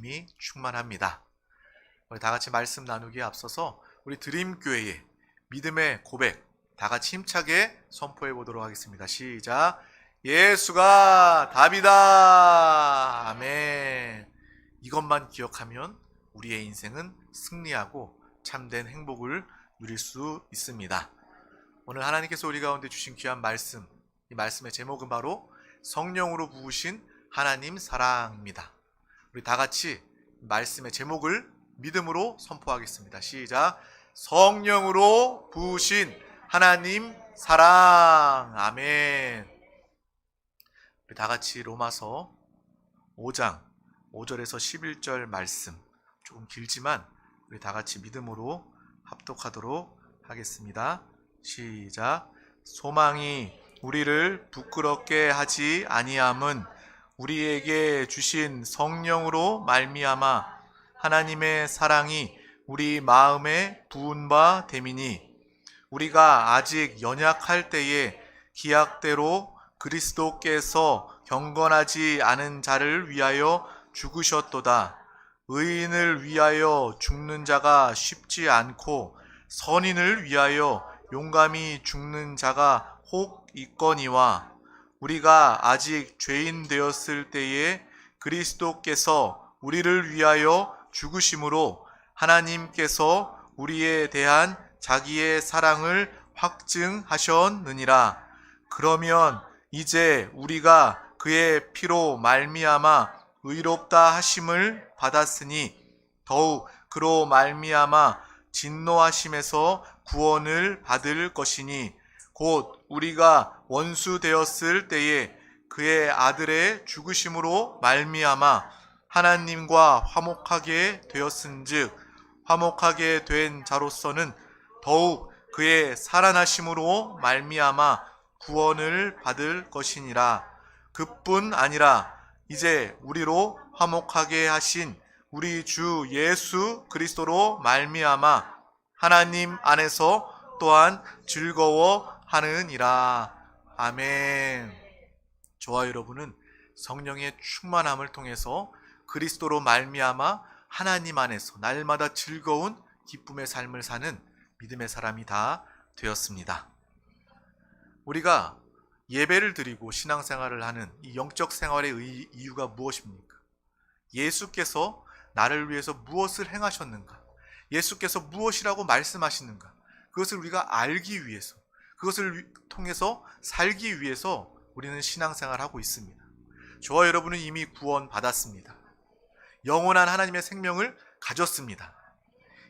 하나님이 충만합니다. 우리 다 같이 말씀 나누기에 앞서서 우리 드림교회의 믿음의 고백 다 같이 힘차게 선포해 보도록 하겠습니다. 시작. 예수가 답이다. 아멘. 이것만 기억하면 우리의 인생은 승리하고 참된 행복을 누릴 수 있습니다. 오늘 하나님께서 우리 가운데 주신 귀한 말씀, 이 말씀의 제목은 바로 성령으로 부으신 하나님 사랑입니다. 우리 다 같이 말씀의 제목을 믿음으로 선포하겠습니다. 시작. 성령으로 부으신 하나님 사랑. 아멘. 우리 다 같이 로마서 5장 5절에서 11절 말씀, 조금 길지만 우리 다 같이 믿음으로 합독하도록 하겠습니다. 시작. 소망이 우리를 부끄럽게 하지 아니함은 우리에게 주신 성령으로 말미암아 하나님의 사랑이 우리 마음에 부은 바 됨이니, 우리가 아직 연약할 때에 기약대로 그리스도께서 경건하지 않은 자를 위하여 죽으셨도다. 의인을 위하여 죽는 자가 쉽지 않고 선인을 위하여 용감히 죽는 자가 혹 있거니와, 우리가 아직 죄인 되었을 때에 그리스도께서 우리를 위하여 죽으심으로 하나님께서 우리에 대한 자기의 사랑을 확증하셨느니라. 그러면 이제 우리가 그의 피로 말미암아 의롭다 하심을 받았으니 더욱 그로 말미암아 진노하심에서 구원을 받을 것이니, 곧 우리가 원수 되었을 때에 그의 아들의 죽으심으로 말미암아 하나님과 화목하게 되었은즉, 화목하게 된 자로서는 더욱 그의 살아나심으로 말미암아 구원을 받을 것이니라. 그뿐 아니라 이제 우리로 화목하게 하신 우리 주 예수 그리스도로 말미암아 하나님 안에서 또한 즐거워하느니라. 아멘. 저와 여러분은 성령의 충만함을 통해서 그리스도로 말미암아 하나님 안에서 날마다 즐거운 기쁨의 삶을 사는 믿음의 사람이 다 되었습니다. 우리가 예배를 드리고 신앙생활을 하는 이 영적 생활의 이유가 무엇입니까? 예수께서 나를 위해서 무엇을 행하셨는가? 예수께서 무엇이라고 말씀하시는가? 그것을 우리가 알기 위해서, 그것을 통해서 살기 위해서 우리는 신앙생활을 하고 있습니다. 저와 여러분은 이미 구원 받았습니다. 영원한 하나님의 생명을 가졌습니다.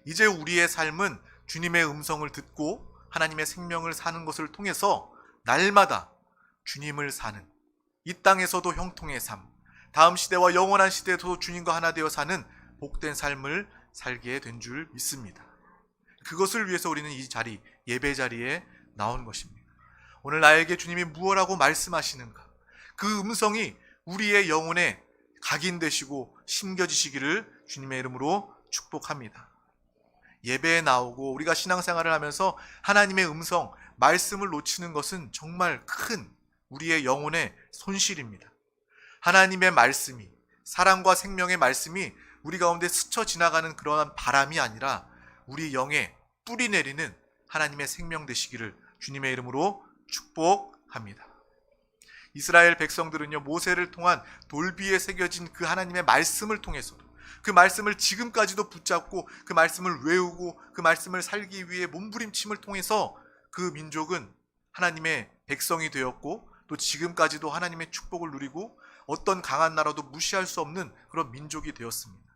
이제 우리의 삶은 주님의 음성을 듣고 하나님의 생명을 사는 것을 통해서 날마다 주님을 사는, 이 땅에서도 형통의 삶, 다음 시대와 영원한 시대에도 주님과 하나 되어 사는 복된 삶을 살게 된 줄 믿습니다. 그것을 위해서 우리는 이 자리, 예배 자리에 나온 것입니다. 오늘 나에게 주님이 무엇라고 말씀하시는가? 그 음성이 우리의 영혼에 각인되시고 심겨지시기를 주님의 이름으로 축복합니다. 예배에 나오고 우리가 신앙생활을 하면서 하나님의 음성, 말씀을 놓치는 것은 정말 큰 우리의 영혼의 손실입니다. 하나님의 말씀이, 사랑과 생명의 말씀이 우리 가운데 스쳐 지나가는 그러한 바람이 아니라 우리 영에 뿌리 내리는 하나님의 생명 되시기를 주님의 이름으로 축복합니다. 이스라엘 백성들은요, 모세를 통한 돌비에 새겨진 그 하나님의 말씀을 통해서도, 그 말씀을 지금까지도 붙잡고 그 말씀을 외우고 그 말씀을 살기 위해 몸부림침을 통해서 그 민족은 하나님의 백성이 되었고, 또 지금까지도 하나님의 축복을 누리고 어떤 강한 나라도 무시할 수 없는 그런 민족이 되었습니다.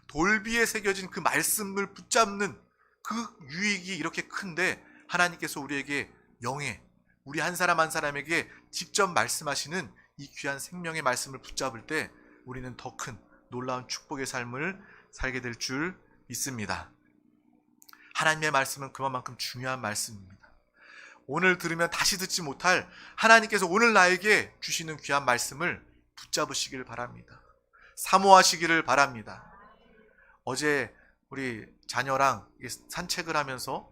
돌비에 새겨진 그 말씀을 붙잡는 그 유익이 이렇게 큰데, 하나님께서 우리에게 영에, 우리 한 사람 한 사람에게 직접 말씀하시는 이 귀한 생명의 말씀을 붙잡을 때 우리는 더 큰 놀라운 축복의 삶을 살게 될 줄 믿습니다. 하나님의 말씀은 그만큼 중요한 말씀입니다. 오늘 들으면 다시 듣지 못할 하나님께서 오늘 나에게 주시는 귀한 말씀을 붙잡으시길 바랍니다. 사모하시기를 바랍니다. 어제 우리 자녀랑 산책을 하면서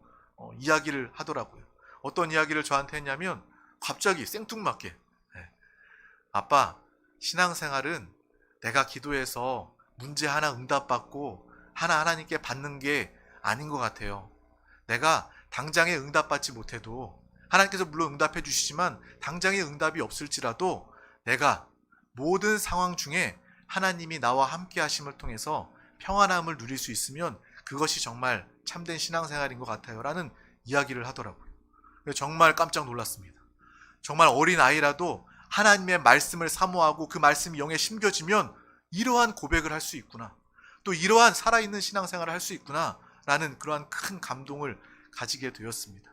이야기를 하더라고요. 어떤 이야기를 저한테 했냐면 갑자기 생뚱맞게, 아빠, 신앙생활은 내가 기도해서 문제 하나 응답받고 하나님께 받는 게 아닌 것 같아요. 내가 당장에 응답받지 못해도 하나님께서 물론 응답해 주시지만 당장에 응답이 없을지라도 내가 모든 상황 중에 하나님이 나와 함께 하심을 통해서 평안함을 누릴 수 있으면 그것이 정말 참된 신앙생활인 것 같아요 라는 이야기를 하더라고요. 정말 깜짝 놀랐습니다. 정말 어린 아이라도 하나님의 말씀을 사모하고 그 말씀이 영에 심겨지면 이러한 고백을 할 수 있구나, 또 이러한 살아있는 신앙생활을 할 수 있구나 라는 그러한 큰 감동을 가지게 되었습니다.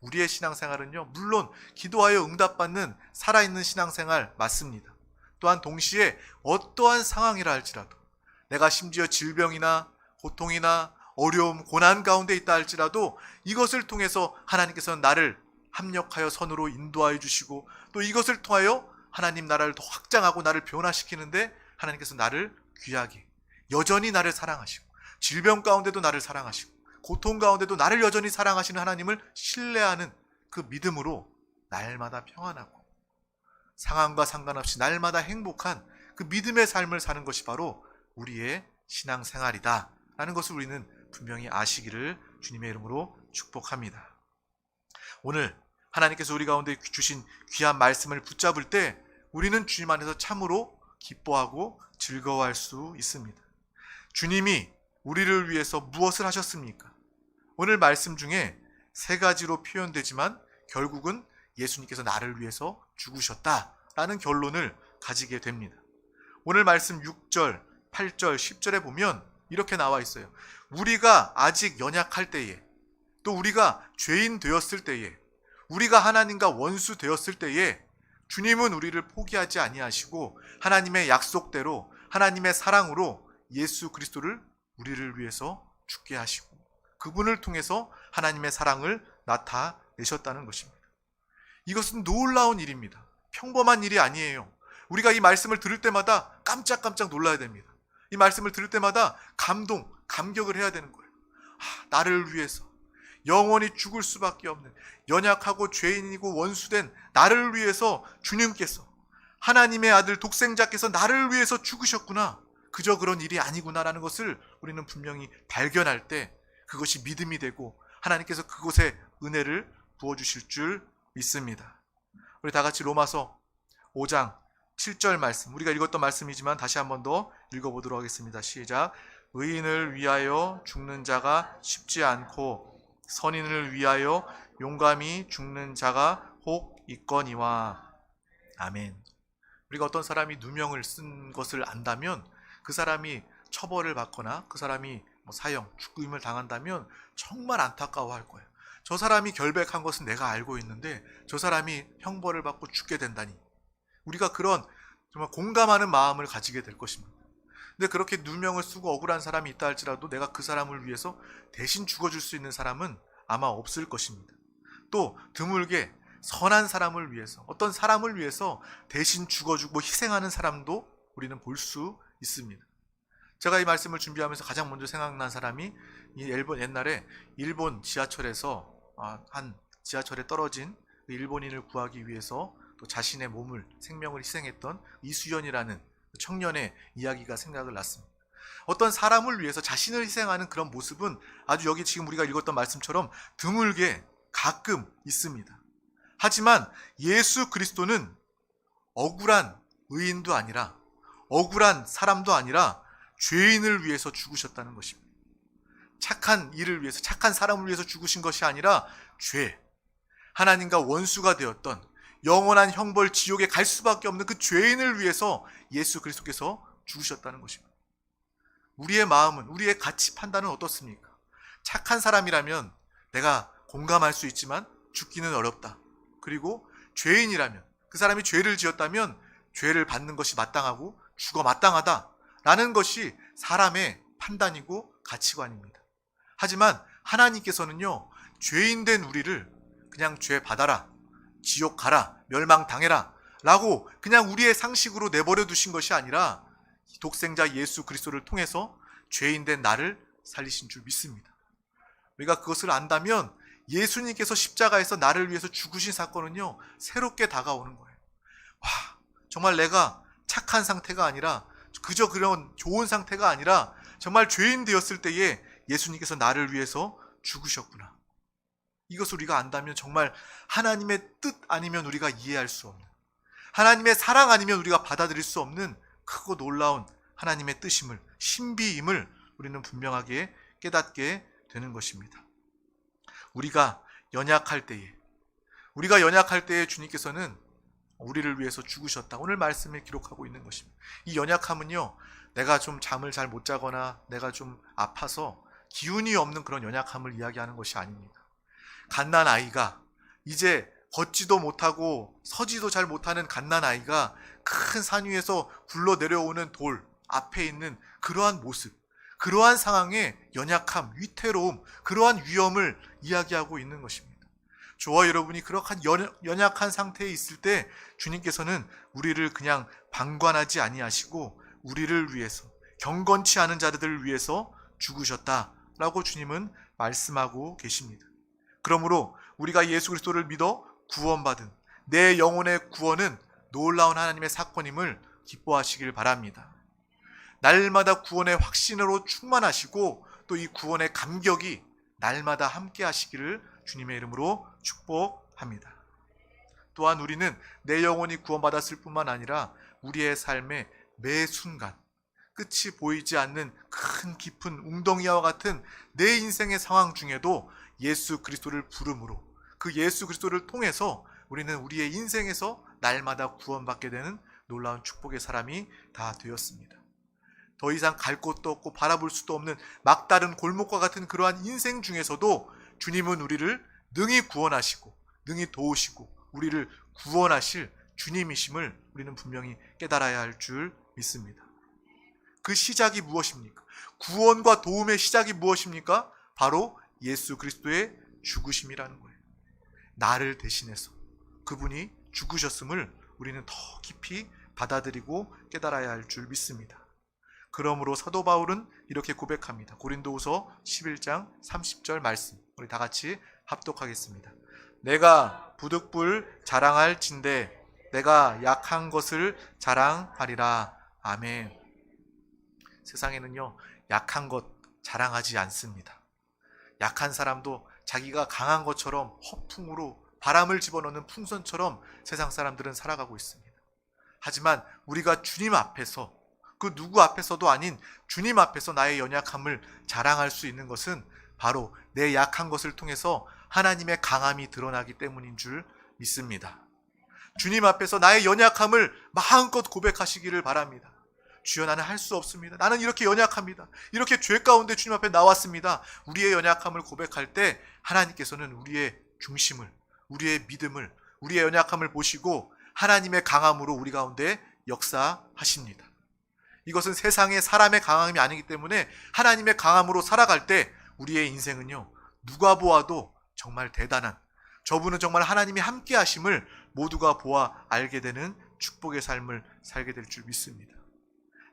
우리의 신앙생활은요, 물론 기도하여 응답받는 살아있는 신앙생활 맞습니다. 또한 동시에 어떠한 상황이라 할지라도, 내가 심지어 질병이나 고통이나 어려움, 고난 가운데 있다 할지라도 이것을 통해서 하나님께서는 나를 합력하여 선으로 인도하여 주시고, 또 이것을 통하여 하나님 나라를 더 확장하고 나를 변화시키는데 하나님께서 나를 귀하게, 여전히 나를 사랑하시고, 질병 가운데도 나를 사랑하시고, 고통 가운데도 나를 여전히 사랑하시는 하나님을 신뢰하는 그 믿음으로 날마다 평안하고 상황과 상관없이 날마다 행복한 그 믿음의 삶을 사는 것이 바로 우리의 신앙생활이다 라는 것을 우리는 분명히 아시기를 주님의 이름으로 축복합니다. 오늘 하나님께서 우리 가운데 주신 귀한 말씀을 붙잡을 때 우리는 주님 안에서 참으로 기뻐하고 즐거워할 수 있습니다. 주님이 우리를 위해서 무엇을 하셨습니까? 오늘 말씀 중에 세 가지로 표현되지만 결국은 예수님께서 나를 위해서 죽으셨다라는 결론을 가지게 됩니다. 오늘 말씀 6절, 8절, 10절에 보면 이렇게 나와 있어요. 우리가 아직 연약할 때에, 또 우리가 죄인 되었을 때에, 우리가 하나님과 원수 되었을 때에 주님은 우리를 포기하지 아니하시고 하나님의 약속대로 하나님의 사랑으로 예수 그리스도를 우리를 위해서 죽게 하시고 그분을 통해서 하나님의 사랑을 나타내셨다는 것입니다. 이것은 놀라운 일입니다. 평범한 일이 아니에요. 우리가 이 말씀을 들을 때마다 깜짝깜짝 놀라야 됩니다. 이 말씀을 들을 때마다 감격을 해야 되는 거예요. 나를 위해서 영원히 죽을 수밖에 없는 연약하고 죄인이고 원수된 나를 위해서 주님께서, 하나님의 아들 독생자께서 나를 위해서 죽으셨구나, 그저 그런 일이 아니구나라는 것을 우리는 분명히 발견할 때 그것이 믿음이 되고 하나님께서 그곳에 은혜를 부어주실 줄 믿습니다. 우리 다 같이 로마서 5장 7절 말씀, 우리가 읽었던 말씀이지만 다시 한 번 더 읽어보도록 하겠습니다. 시작. 의인을 위하여 죽는 자가 쉽지 않고 선인을 위하여 용감히 죽는 자가 혹 있거니와. 아멘. 우리가 어떤 사람이 누명을 쓴 것을 안다면 그 사람이 처벌을 받거나 그 사람이 사형, 죽임을 당한다면 정말 안타까워할 거예요. 저 사람이 결백한 것은 내가 알고 있는데 저 사람이 형벌을 받고 죽게 된다니. 우리가 그런 정말 공감하는 마음을 가지게 될 것입니다. 근데 그렇게 누명을 쓰고 억울한 사람이 있다 할지라도 내가 그 사람을 위해서 대신 죽어줄 수 있는 사람은 아마 없을 것입니다. 또 드물게 선한 사람을 위해서, 어떤 사람을 위해서 대신 죽어주고 희생하는 사람도 우리는 볼 수 있습니다. 제가 이 말씀을 준비하면서 가장 먼저 생각난 사람이 옛날에 일본 지하철에서 한 지하철에 떨어진 일본인을 구하기 위해서 또 자신의 몸을, 생명을 희생했던 이수연이라는 청년의 이야기가 생각을 났습니다. 어떤 사람을 위해서 자신을 희생하는 그런 모습은 아주 여기 지금 우리가 읽었던 말씀처럼 드물게 가끔 있습니다. 하지만 예수 그리스도는 억울한 의인도 아니라 억울한 사람도 아니라 죄인을 위해서 죽으셨다는 것입니다. 착한 일을 위해서, 착한 사람을 위해서 죽으신 것이 아니라 하나님과 원수가 되었던 영원한 형벌 지옥에 갈 수밖에 없는 그 죄인을 위해서 예수 그리스도께서 죽으셨다는 것입니다. 우리의 마음은, 우리의 가치 판단은 어떻습니까? 착한 사람이라면 내가 공감할 수 있지만 죽기는 어렵다. 그리고 죄인이라면, 그 사람이 죄를 지었다면 죄를 받는 것이 마땅하고 죽어 마땅하다 라는 것이 사람의 판단이고 가치관입니다. 하지만 하나님께서는요, 죄인된 우리를 그냥 죄 받아라, 지옥 가라, 멸망당해라 라고 그냥 우리의 상식으로 내버려 두신 것이 아니라 독생자 예수 그리스도를 통해서 죄인된 나를 살리신 줄 믿습니다. 우리가 그것을 안다면 예수님께서 십자가에서 나를 위해서 죽으신 사건은요, 새롭게 다가오는 거예요. 정말 내가 착한 상태가 아니라 그저 그런 좋은 상태가 아니라 정말 죄인 되었을 때에 예수님께서 나를 위해서 죽으셨구나. 이것을 우리가 안다면 정말 하나님의 뜻 아니면 우리가 이해할 수 없는, 하나님의 사랑 아니면 우리가 받아들일 수 없는 크고 놀라운 하나님의 뜻임을, 신비임을 우리는 분명하게 깨닫게 되는 것입니다. 우리가 연약할 때에 주님께서는 우리를 위해서 죽으셨다. 오늘 말씀에 기록하고 있는 것입니다. 이 연약함은요, 내가 좀 잠을 잘 못 자거나 내가 좀 아파서 기운이 없는 그런 연약함을 이야기하는 것이 아닙니다. 갓난 아이가, 이제 걷지도 못하고 서지도 잘 못하는 갓난 아이가 큰 산 위에서 굴러 내려오는 돌 앞에 있는 그러한 모습, 그러한 상황의 연약함, 위태로움, 그러한 위험을 이야기하고 있는 것입니다. 저와 여러분이 그러한 연약한 상태에 있을 때 주님께서는 우리를 그냥 방관하지 아니하시고 우리를 위해서, 경건치 않은 자들을 위해서 죽으셨다라고 주님은 말씀하고 계십니다. 그러므로 우리가 예수 그리스도를 믿어 구원받은 내 영혼의 구원은 놀라운 하나님의 사건임을 기뻐하시길 바랍니다. 날마다 구원의 확신으로 충만하시고 또 이 구원의 감격이 날마다 함께 하시기를 주님의 이름으로 축복합니다. 또한 우리는 내 영혼이 구원받았을 뿐만 아니라 우리의 삶의 매 순간 끝이 보이지 않는 큰 깊은 웅덩이와 같은 내 인생의 상황 중에도 예수 그리스도를 부름으로 그 예수 그리스도를 통해서 우리는 우리의 인생에서 날마다 구원받게 되는 놀라운 축복의 사람이 다 되었습니다. 더 이상 갈 곳도 없고 바라볼 수도 없는 막다른 골목과 같은 그러한 인생 중에서도 주님은 우리를 능히 구원하시고 능히 도우시고 우리를 구원하실 주님이심을 우리는 분명히 깨달아야 할 줄 믿습니다. 그 시작이 무엇입니까? 구원과 도움의 시작이 무엇입니까? 바로 예수 그리스도의 죽으심이라는 거예요. 나를 대신해서 그분이 죽으셨음을 우리는 더 깊이 받아들이고 깨달아야 할 줄 믿습니다. 그러므로 사도 바울은 이렇게 고백합니다. 고린도후서 11장 30절 말씀, 우리 다 같이 합독하겠습니다. 내가 부득불 자랑할 진대 내가 약한 것을 자랑하리라. 아멘. 세상에는요, 약한 것 자랑하지 않습니다. 약한 사람도 자기가 강한 것처럼 허풍으로 바람을 집어넣는 풍선처럼 세상 사람들은 살아가고 있습니다. 하지만 우리가 주님 앞에서, 그 누구 앞에서도 아닌 주님 앞에서 나의 연약함을 자랑할 수 있는 것은 바로 내 약한 것을 통해서 하나님의 강함이 드러나기 때문인 줄 믿습니다. 주님 앞에서 나의 연약함을 마음껏 고백하시기를 바랍니다. 주여, 나는 할 수 없습니다. 나는 이렇게 연약합니다. 이렇게 죄 가운데 주님 앞에 나왔습니다. 우리의 연약함을 고백할 때 하나님께서는 우리의 중심을, 우리의 믿음을, 우리의 연약함을 보시고 하나님의 강함으로 우리 가운데 역사하십니다. 이것은 세상의 사람의 강함이 아니기 때문에 하나님의 강함으로 살아갈 때 우리의 인생은요, 누가 보아도 정말 대단한, 저분은 정말 하나님이 함께 하심을 모두가 보아 알게 되는 축복의 삶을 살게 될 줄 믿습니다.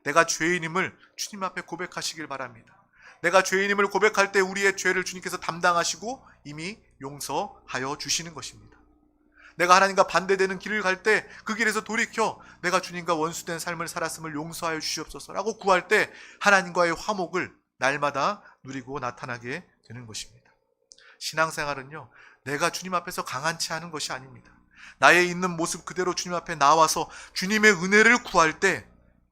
내가 죄인임을 주님 앞에 고백하시길 바랍니다. 내가 죄인임을 고백할 때 우리의 죄를 주님께서 담당하시고 이미 용서하여 주시는 것입니다. 내가 하나님과 반대되는 길을 갈 때 그 길에서 돌이켜 내가 주님과 원수된 삶을 살았음을 용서하여 주시옵소서라고 구할 때 하나님과의 화목을 날마다 누리고 나타나게 되는 것입니다. 신앙생활은요, 내가 주님 앞에서 강한치 않은 것이 아닙니다. 나의 있는 모습 그대로 주님 앞에 나와서 주님의 은혜를 구할 때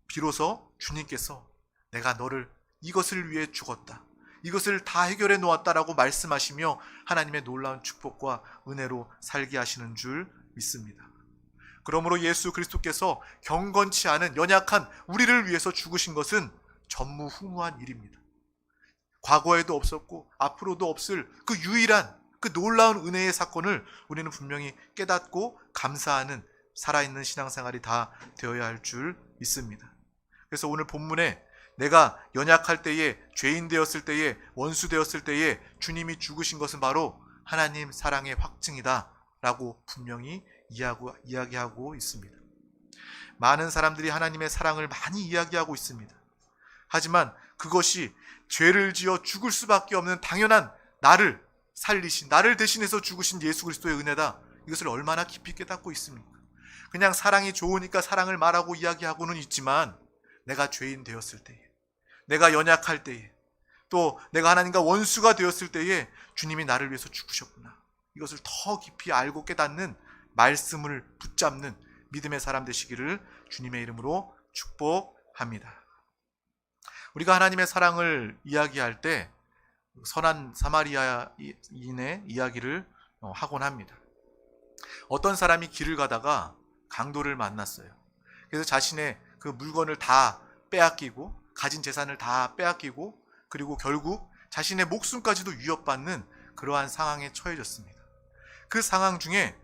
비로소 주님께서 내가 너를 이것을 위해 죽었다, 이것을 다 해결해 놓았다라고 말씀하시며 하나님의 놀라운 축복과 은혜로 살게 하시는 줄 믿습니다. 그러므로 예수 그리스도께서 경건치 않은 연약한 우리를 위해서 죽으신 것은 전무후무한 일입니다. 과거에도 없었고 앞으로도 없을 그 유일한, 그 놀라운 은혜의 사건을 우리는 분명히 깨닫고 감사하는 살아있는 신앙생활이 다 되어야 할 줄 믿습니다. 그래서 오늘 본문에 내가 연약할 때에, 죄인 되었을 때에, 원수 되었을 때에 주님이 죽으신 것은 바로 하나님 사랑의 확증이다 라고 분명히 이야기하고 있습니다. 많은 사람들이 하나님의 사랑을 많이 이야기하고 있습니다. 하지만 그것이 죄를 지어 죽을 수밖에 없는 당연한 나를 살리신, 나를 대신해서 죽으신 예수 그리스도의 은혜다, 이것을 얼마나 깊이 깨닫고 있습니까? 그냥 사랑이 좋으니까 사랑을 말하고 이야기하고는 있지만 내가 죄인 되었을 때에, 내가 연약할 때에, 또 내가 하나님과 원수가 되었을 때에 주님이 나를 위해서 죽으셨구나. 이것을 더 깊이 알고 깨닫는 말씀을 붙잡는 믿음의 사람 되시기를 주님의 이름으로 축복합니다. 우리가 하나님의 사랑을 이야기할 때 선한 사마리아인의 이야기를 하곤 합니다. 어떤 사람이 길을 가다가 강도를 만났어요. 그래서 자신의 그 물건을 다 빼앗기고 가진 재산을 다 빼앗기고 그리고 결국 자신의 목숨까지도 위협받는 그러한 상황에 처해졌습니다. 그 상황 중에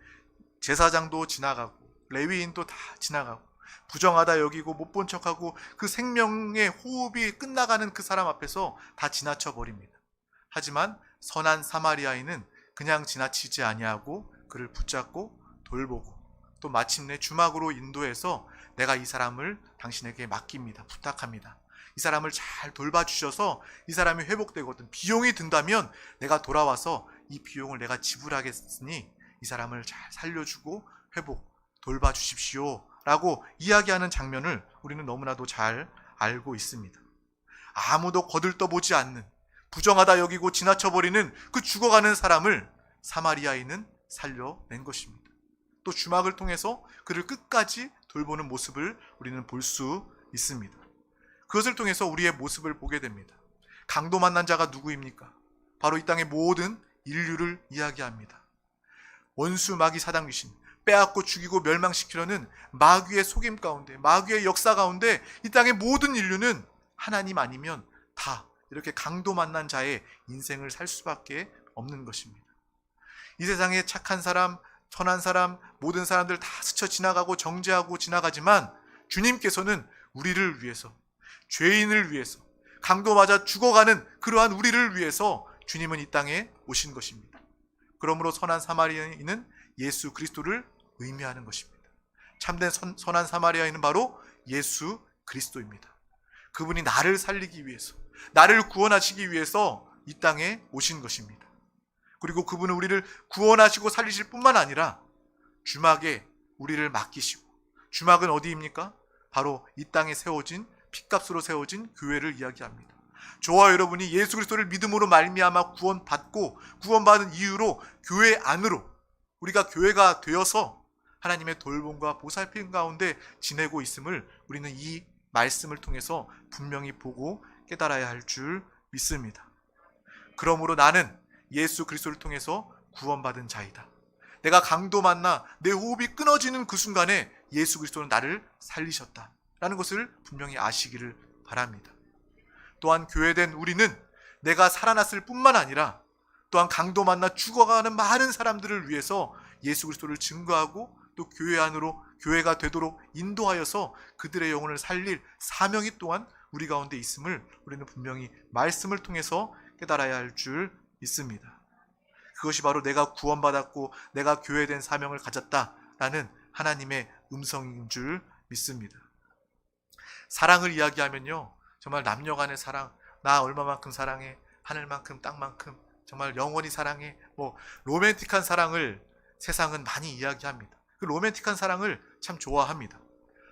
제사장도 지나가고 레위인도 다 지나가고 부정하다 여기고 못 본 척하고 그 생명의 호흡이 끝나가는 그 사람 앞에서 다 지나쳐 버립니다. 하지만 선한 사마리아인은 그냥 지나치지 아니하고 그를 붙잡고 돌보고 또 마침내 주막으로 인도해서 내가 이 사람을 당신에게 맡깁니다. 부탁합니다. 이 사람을 잘 돌봐주셔서 이 사람이 회복되거든 비용이 든다면 내가 돌아와서 이 비용을 내가 지불하겠으니 이 사람을 잘 살려주고 회복 돌봐주십시오 라고 이야기하는 장면을 우리는 너무나도 잘 알고 있습니다. 아무도 거들떠보지 않는 부정하다 여기고 지나쳐버리는 그 죽어가는 사람을 사마리아인은 살려낸 것입니다. 또 주막을 통해서 그를 끝까지 돌보는 모습을 우리는 볼 수 있습니다. 그것을 통해서 우리의 모습을 보게 됩니다. 강도 만난 자가 누구입니까? 바로 이 땅의 모든 인류를 이야기합니다. 원수 마귀 사단 귀신 빼앗고 죽이고 멸망시키려는 마귀의 속임 가운데 마귀의 역사 가운데 이 땅의 모든 인류는 하나님 아니면 다 이렇게 강도 만난 자의 인생을 살 수밖에 없는 것입니다. 이 세상에 착한 사람, 선한 사람, 모든 사람들 다 스쳐 지나가고 정죄하고 지나가지만 주님께서는 우리를 위해서 죄인을 위해서 강도 맞아 죽어가는 그러한 우리를 위해서 주님은 이 땅에 오신 것입니다. 그러므로 선한 사마리아인은 예수 그리스도를 의미하는 것입니다. 참된 선한 사마리아인은 바로 예수 그리스도입니다. 그분이 나를 살리기 위해서 나를 구원하시기 위해서 이 땅에 오신 것입니다. 그리고 그분은 우리를 구원하시고 살리실 뿐만 아니라 주막에 우리를 맡기시고 주막은 어디입니까? 바로 이 땅에 세워진 핏값으로 세워진 교회를 이야기합니다. 저와 여러분이 예수 그리스도를 믿음으로 말미암아 구원받고 구원받은 이유로 교회 안으로 우리가 교회가 되어서 하나님의 돌봄과 보살핌 가운데 지내고 있음을 우리는 이 말씀을 통해서 분명히 보고 깨달아야 할 줄 믿습니다. 그러므로 나는 예수 그리스도를 통해서 구원받은 자이다. 내가 강도 만나 내 호흡이 끊어지는 그 순간에 예수 그리스도는 나를 살리셨다 라는 것을 분명히 아시기를 바랍니다. 또한 교회된 우리는 내가 살아났을 뿐만 아니라 또한 강도 만나 죽어가는 많은 사람들을 위해서 예수 그리스도를 증거하고 또 교회 안으로 교회가 되도록 인도하여서 그들의 영혼을 살릴 사명이 또한 우리 가운데 있음을 우리는 분명히 말씀을 통해서 깨달아야 할 줄 믿습니다. 그것이 바로 내가 구원받았고 내가 교회된 사명을 가졌다라는 하나님의 음성인 줄 믿습니다. 사랑을 이야기하면요 정말 남녀 간의 사랑, 나 얼마만큼 사랑해, 하늘만큼 땅만큼 정말 영원히 사랑해, 로맨틱한 사랑을 세상은 많이 이야기합니다. 그 로맨틱한 사랑을 참 좋아합니다.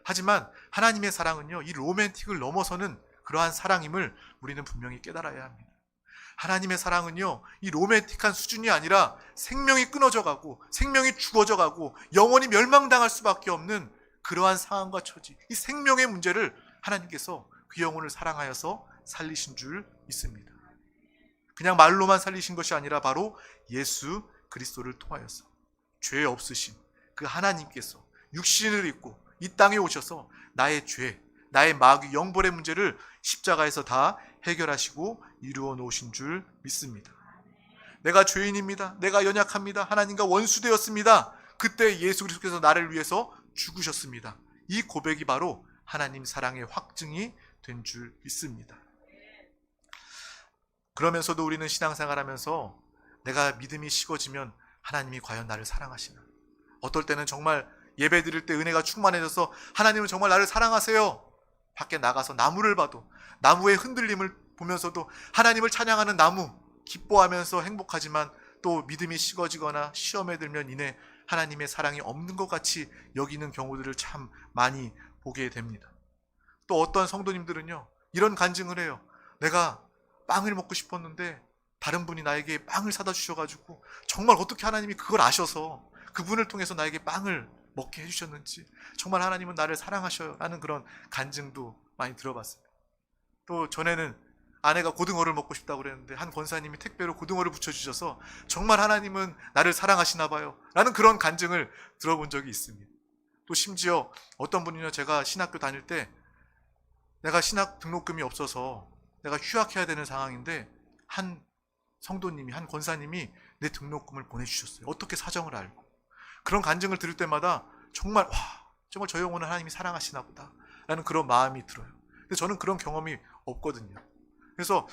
하지만 하나님의 사랑은요 이 로맨틱을 넘어서는 그러한 사랑임을 우리는 분명히 깨달아야 합니다. 하나님의 사랑은요 이 로맨틱한 수준이 아니라 생명이 끊어져 가고 생명이 죽어져 가고 영원히 멸망당할 수밖에 없는 그러한 상황과 처지, 이 생명의 문제를 하나님께서 그 영혼을 사랑하여서 살리신 줄 믿습니다. 그냥 말로만 살리신 것이 아니라 바로 예수 그리스도를 통하여서 죄 없으신 그 하나님께서 육신을 입고 이 땅에 오셔서 나의 죄, 나의 마귀 영벌의 문제를 십자가에서 다 해결하시고 이루어 놓으신 줄 믿습니다. 내가 죄인입니다. 내가 연약합니다. 하나님과 원수되었습니다. 그때 예수 그리스도께서 나를 위해서 죽으셨습니다. 이 고백이 바로 하나님 사랑의 확증이 된 줄 믿습니다. 그러면서도 우리는 신앙생활하면서 내가 믿음이 식어지면 하나님이 과연 나를 사랑하시나? 어떨 때는 정말 예배 드릴 때 은혜가 충만해져서 하나님은 정말 나를 사랑하세요. 밖에 나가서 나무를 봐도 나무의 흔들림을 보면서도 하나님을 찬양하는 나무 기뻐하면서 행복하지만 또 믿음이 식어지거나 시험에 들면 이내 하나님의 사랑이 없는 것 같이 여기는 경우들을 참 많이 보게 됩니다. 또 어떤 성도님들은요, 이런 간증을 해요. 내가 빵을 먹고 싶었는데 다른 분이 나에게 빵을 사다 주셔가지고 정말 어떻게 하나님이 그걸 아셔서 그분을 통해서 나에게 빵을 먹게 해주셨는지 정말 하나님은 나를 사랑하셔요 라는 그런 간증도 많이 들어봤습니다. 또 전에는 아내가 고등어를 먹고 싶다고 그랬는데 한 권사님이 택배로 고등어를 붙여주셔서 정말 하나님은 나를 사랑하시나 봐요 라는 그런 간증을 들어본 적이 있습니다. 또 심지어 어떤 분이요, 제가 신학교 다닐 때 내가 신학 등록금이 없어서 내가 휴학해야 되는 상황인데 한 성도님이, 한 권사님이 내 등록금을 보내주셨어요. 어떻게 사정을 알고. 그런 간증을 들을 때마다 정말 정말 저 영혼을 하나님이 사랑하시나 보다 라는 그런 마음이 들어요. 근데 저는 그런 경험이 없거든요. 그래서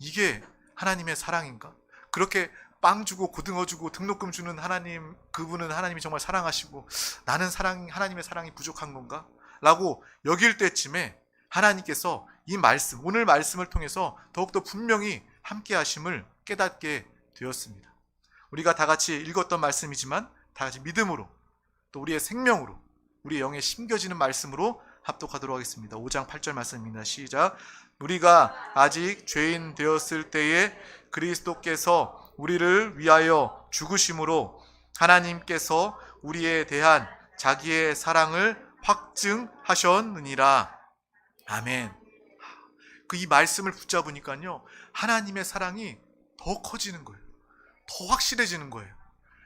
이게 하나님의 사랑인가? 그렇게 빵 주고 고등어 주고 등록금 주는 하나님, 그분은 하나님이 정말 사랑하시고 나는 하나님의 사랑이 부족한 건가? 라고 여길 때쯤에 하나님께서 이 말씀, 오늘 말씀을 통해서 더욱더 분명히 함께 하심을 깨닫게 되었습니다. 우리가 다 같이 읽었던 말씀이지만 다 같이 믿음으로 또 우리의 생명으로 우리의 영에 심겨지는 말씀으로 합독하도록 하겠습니다. 5장 8절 말씀입니다. 시작. 우리가 아직 죄인 되었을 때에 그리스도께서 우리를 위하여 죽으심으로 하나님께서 우리에 대한 자기의 사랑을 확증하셨느니라. 아멘. 이 말씀을 붙잡으니까요, 하나님의 사랑이 더 커지는 거예요. 더 확실해지는 거예요.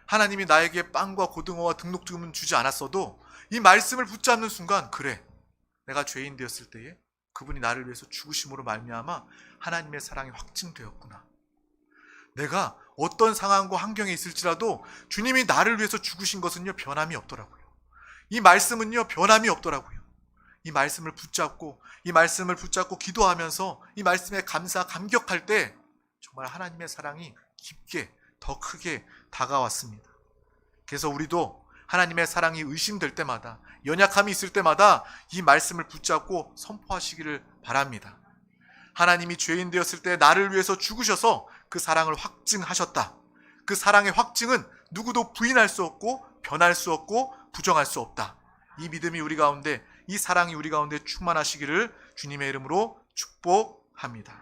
하나님이 나에게 빵과 고등어와 등록금은 주지 않았어도 이 말씀을 붙잡는 순간, 그래, 내가 죄인 되었을 때에 그분이 나를 위해서 죽으심으로 말미암아 하나님의 사랑이 확증되었구나. 내가 어떤 상황과 환경에 있을지라도 주님이 나를 위해서 죽으신 것은요, 변함이 없더라고요. 이 말씀은요, 변함이 없더라고요. 이 말씀을 붙잡고 기도하면서 이 말씀에 감격할 때 정말 하나님의 사랑이 깊게, 더 크게 다가왔습니다. 그래서 우리도 하나님의 사랑이 의심될 때마다, 연약함이 있을 때마다 이 말씀을 붙잡고 선포하시기를 바랍니다. 하나님이 죄인 되었을 때 나를 위해서 죽으셔서 그 사랑을 확증하셨다. 그 사랑의 확증은 누구도 부인할 수 없고 변할 수 없고 부정할 수 없다. 이 믿음이 우리 가운데, 이 사랑이 우리 가운데 충만하시기를 주님의 이름으로 축복합니다.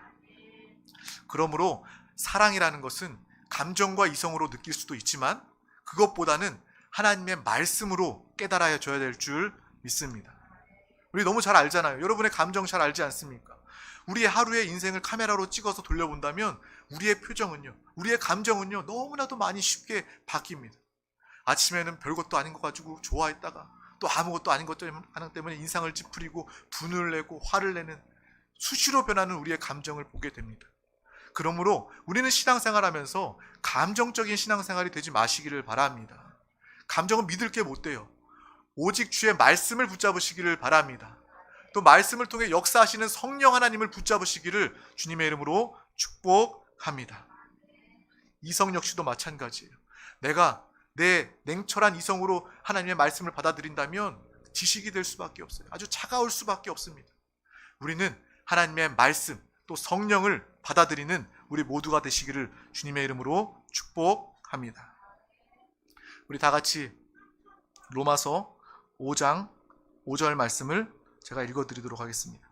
그러므로 사랑이라는 것은 감정과 이성으로 느낄 수도 있지만 그것보다는 하나님의 말씀으로 깨달아야 줘야 될 줄 믿습니다. 우리 너무 잘 알잖아요. 여러분의 감정 잘 알지 않습니까? 우리의 하루의 인생을 카메라로 찍어서 돌려본다면 우리의 표정은요, 우리의 감정은요, 너무나도 많이 쉽게 바뀝니다. 아침에는 별것도 아닌 것 가지고 좋아했다가 또 아무것도 아닌 것 때문에 인상을 찌푸리고 분을 내고 화를 내는, 수시로 변하는 우리의 감정을 보게 됩니다. 그러므로 우리는 신앙생활하면서 감정적인 신앙생활이 되지 마시기를 바랍니다. 감정은 믿을 게 못 돼요. 오직 주의 말씀을 붙잡으시기를 바랍니다. 또 말씀을 통해 역사하시는 성령 하나님을 붙잡으시기를 주님의 이름으로 축복합니다. 이성 역시도 마찬가지예요. 내가 내 냉철한 이성으로 하나님의 말씀을 받아들인다면 지식이 될 수밖에 없어요. 아주 차가울 수밖에 없습니다. 우리는 하나님의 말씀, 또 성령을 받아들이는 우리 모두가 되시기를 주님의 이름으로 축복합니다. 우리 다 같이 로마서 5장 5절 말씀을 제가 읽어드리도록 하겠습니다.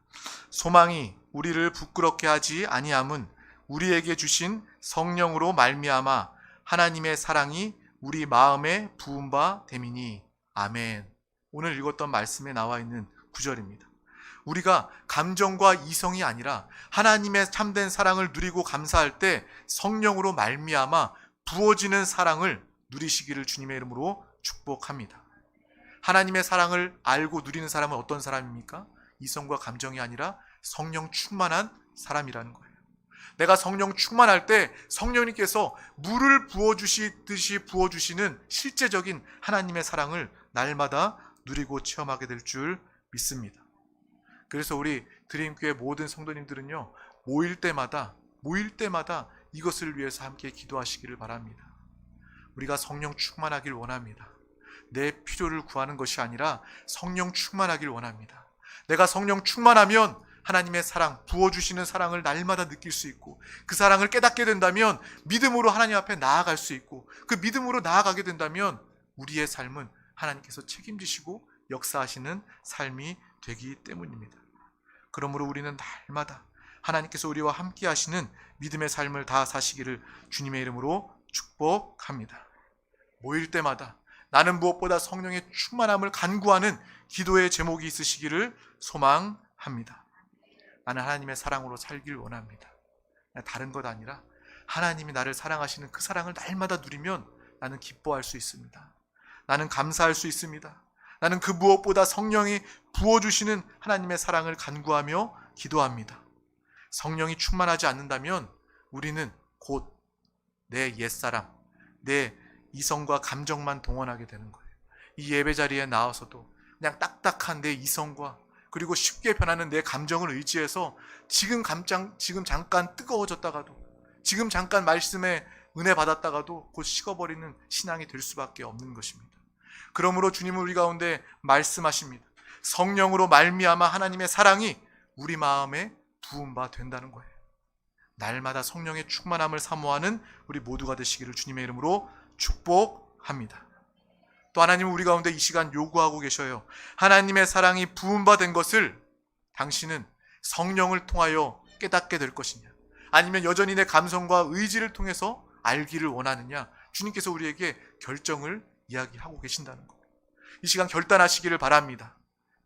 소망이 우리를 부끄럽게 하지 아니함은 우리에게 주신 성령으로 말미암아 하나님의 사랑이 우리 마음에 부은 바 됨이니. 아멘. 오늘 읽었던 말씀에 나와 있는 구절입니다. 우리가 감정과 이성이 아니라 하나님의 참된 사랑을 누리고 감사할 때 성령으로 말미암아 부어지는 사랑을 누리시기를 주님의 이름으로 축복합니다. 하나님의 사랑을 알고 누리는 사람은 어떤 사람입니까? 이성과 감정이 아니라 성령 충만한 사람이라는 거예요. 내가 성령 충만할 때 성령님께서 물을 부어주시듯이 부어주시는 실제적인 하나님의 사랑을 날마다 누리고 체험하게 될 줄 믿습니다. 그래서 우리 드림교회 모든 성도님들은요, 모일 때마다 이것을 위해서 함께 기도하시기를 바랍니다. 우리가 성령 충만하길 원합니다. 내 필요를 구하는 것이 아니라 성령 충만하길 원합니다. 내가 성령 충만하면 하나님의 사랑, 부어주시는 사랑을 날마다 느낄 수 있고, 그 사랑을 깨닫게 된다면 믿음으로 하나님 앞에 나아갈 수 있고, 그 믿음으로 나아가게 된다면 우리의 삶은 하나님께서 책임지시고 역사하시는 삶이 되기 때문입니다. 그러므로 우리는 날마다 하나님께서 우리와 함께 하시는 믿음의 삶을 다 사시기를 주님의 이름으로 축복합니다. 모일 때마다 나는 무엇보다 성령의 충만함을 간구하는 기도의 제목이 있으시기를 소망합니다. 나는 하나님의 사랑으로 살길 원합니다. 다른 것 아니라 하나님이 나를 사랑하시는 그 사랑을 날마다 누리면 나는 기뻐할 수 있습니다. 나는 감사할 수 있습니다. 나는 그 무엇보다 성령이 부어주시는 하나님의 사랑을 간구하며 기도합니다. 성령이 충만하지 않는다면 우리는 곧 내 옛사람, 내 이성과 감정만 동원하게 되는 거예요. 이 예배 자리에 나와서도 그냥 딱딱한 내 이성과 그리고 쉽게 변하는 내 감정을 의지해서 지금 잠깐 뜨거워졌다가도 지금 잠깐 말씀에 은혜 받았다가도 곧 식어버리는 신앙이 될 수밖에 없는 것입니다. 그러므로 주님은 우리 가운데 말씀하십니다. 성령으로 말미암아 하나님의 사랑이 우리 마음에 부은 바 된다는 거예요. 날마다 성령의 충만함을 사모하는 우리 모두가 되시기를 주님의 이름으로 축복합니다. 또 하나님은 우리 가운데 이 시간 요구하고 계셔요. 하나님의 사랑이 부은 바 된 것을 당신은 성령을 통하여 깨닫게 될 것이냐, 아니면 여전히 내 감성과 의지를 통해서 알기를 원하느냐, 주님께서 우리에게 결정을 이야기하고 계신다는 것. 이 시간 결단하시기를 바랍니다.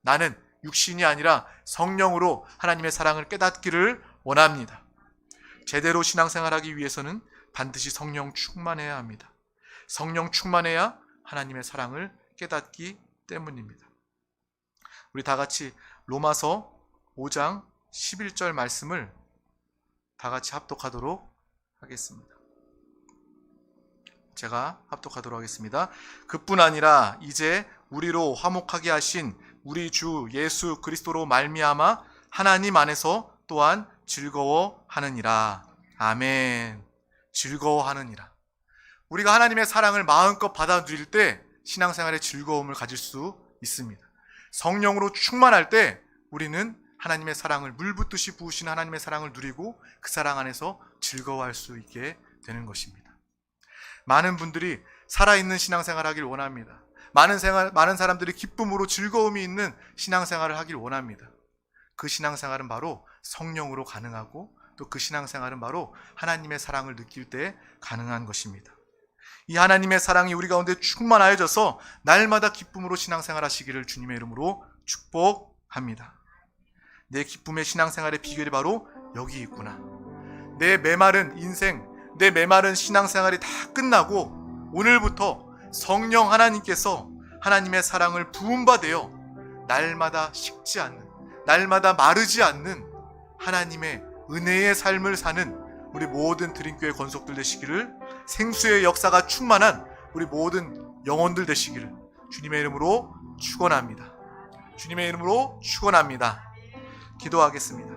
나는 육신이 아니라 성령으로 하나님의 사랑을 깨닫기를 원합니다. 제대로 신앙생활하기 위해서는 반드시 성령 충만해야 합니다. 성령 충만해야 하나님의 사랑을 깨닫기 때문입니다. 우리 다 같이 로마서 5장 11절 말씀을 다 같이 합독하도록 하겠습니다. 제가 합독하도록 하겠습니다. 그뿐 아니라 이제 우리로 화목하게 하신 우리 주 예수 그리스도로 말미암아 하나님 안에서 또한 즐거워하느니라. 아멘. 즐거워하느니라. 우리가 하나님의 사랑을 마음껏 받아 누릴 때 신앙생활에 즐거움을 가질 수 있습니다. 성령으로 충만할 때 우리는 하나님의 사랑을 물붓듯이 부으시는 하나님의 사랑을 누리고 그 사랑 안에서 즐거워할 수 있게 되는 것입니다. 많은 분들이 살아있는 신앙생활을 하길 원합니다. 많은 사람들이 기쁨으로 즐거움이 있는 신앙생활을 하길 원합니다. 그 신앙생활은 바로 성령으로 가능하고 또 그 신앙생활은 바로 하나님의 사랑을 느낄 때 가능한 것입니다. 이 하나님의 사랑이 우리 가운데 충만하여져서 날마다 기쁨으로 신앙생활 하시기를 주님의 이름으로 축복합니다. 내 기쁨의 신앙생활의 비결이 바로 여기 있구나. 내 메마른 인생, 내 메마른 신앙생활이 다 끝나고 오늘부터 성령 하나님께서 하나님의 사랑을 부은 바 되어 날마다 식지 않는, 날마다 마르지 않는 하나님의 은혜의 삶을 사는 우리 모든 드림교회 권속들 되시기를, 생수의 역사가 충만한 우리 모든 영혼들 되시기를 주님의 이름으로 축원합니다. 주님의 이름으로 축원합니다. 기도하겠습니다.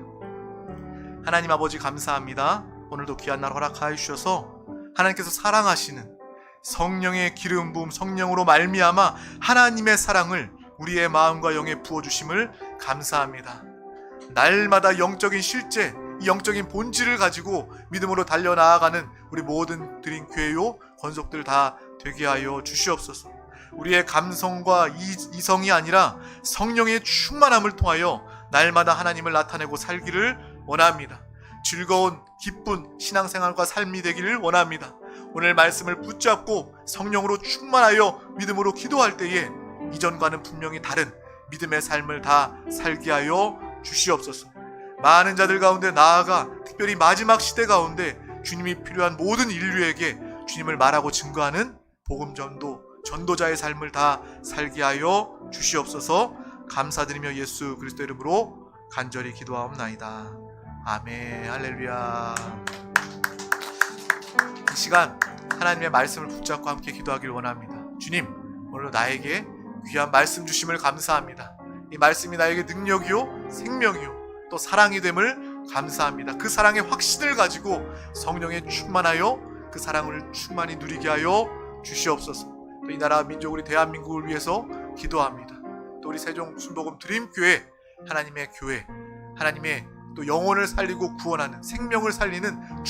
하나님 아버지 감사합니다. 오늘도 귀한 날 허락하여 주셔서 하나님께서 사랑하시는 성령의 기름 부음, 성령으로 말미암아 하나님의 사랑을 우리의 마음과 영에 부어주심을 감사합니다. 날마다 영적인 실제, 이 영적인 본질을 가지고 믿음으로 달려나아가는 우리 모든 드림 교회요 권속들 다 되게 하여 주시옵소서. 우리의 감성과 이성이 아니라 성령의 충만함을 통하여 날마다 하나님을 나타내고 살기를 원합니다. 즐거운 기쁜 신앙생활과 삶이 되기를 원합니다. 오늘 말씀을 붙잡고 성령으로 충만하여 믿음으로 기도할 때에 이전과는 분명히 다른 믿음의 삶을 다 살게 하여 주시옵소서. 많은 자들 가운데 나아가 특별히 마지막 시대 가운데 주님이 필요한 모든 인류에게 주님을 말하고 증거하는 복음 전도자의 삶을 다 살게 하여 주시옵소서. 감사드리며 예수 그리스도 이름으로 간절히 기도하옵나이다. 아멘. 할렐루야. 이 시간 하나님의 말씀을 붙잡고 함께 기도하길 원합니다. 주님, 오늘 나에게 귀한 말씀 주심을 감사합니다. 이 말씀이 나에게 능력이요 생명이요 또 사랑이 됨을 감사합니다. 그 사랑의 확신을 가지고 성령에 충만하여 그 사랑을 충만히 누리게 하여 주시옵소서. 또 이 나라 민족 우리 대한민국을 위해서 기도합니다. 또 우리 세종 순복음 드림교회, 하나님의 교회, 하나님의 또 영혼을 살리고 구원하는, 생명을 살리는